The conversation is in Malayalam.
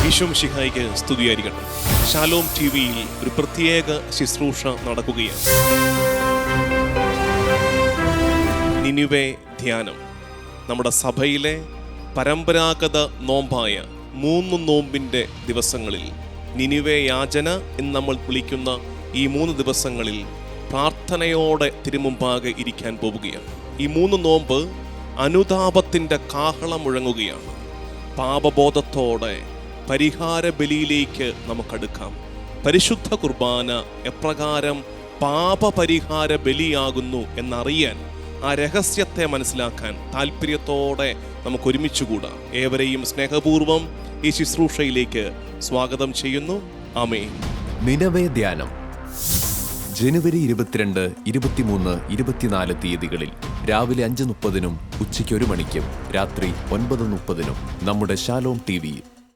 ഈശോ മിശിഹായ്ക്ക് സ്തുതിയായിരിക്കട്ടെ. ശാലോം ടിവിയിൽ ഒരു പ്രത്യേക ശുശ്രൂഷ നടക്കുകയാണ്. നിനിവേ ധ്യാനം. നമ്മുടെ സഭയിലെ പരമ്പരാഗത നോമ്പായ 3 നോമ്പിൻ്റെ ദിവസങ്ങളിൽ, നിനിവേ യാചന എന്ന് നമ്മൾ വിളിക്കുന്ന ഈ 3 ദിവസങ്ങളിൽ പ്രാർത്ഥനയോടെ തിരുമുമ്പാകെ ഇരിക്കാൻ പോവുകയാണ്. ഈ 3 നോമ്പ് അനുതാപത്തിൻ്റെ കാഹളം മുഴങ്ങുകയാണ്. പാപബോധത്തോടെ പരിഹാര ബലിയിലേക്ക് നമുക്കടുക്കാം. പരിശുദ്ധ കുർബാന എപ്രകാരം പാപപരിഹാര ബലിയാകുന്നു എന്നറിയാൻ, ആ രഹസ്യത്തെ മനസ്സിലാക്കാൻ താല്പര്യത്തോടെ നമുക്ക് ഒരുമിച്ചുകൂടാം. ഏവരെയും സ്നേഹപൂർവ്വം ഈ ശുശ്രൂഷയിലേക്ക് സ്വാഗതം ചെയ്യുന്നു. ആമേൻ. നിനവേ ധ്യാനം ജനുവരി 22, 23, 24 തീയതികളിൽ രാവിലെ 5:30 ഉച്ചയ്ക്ക് 1 മണിക്കും രാത്രി 9:30 നമ്മുടെ ശാലോം ടിവിയിൽ.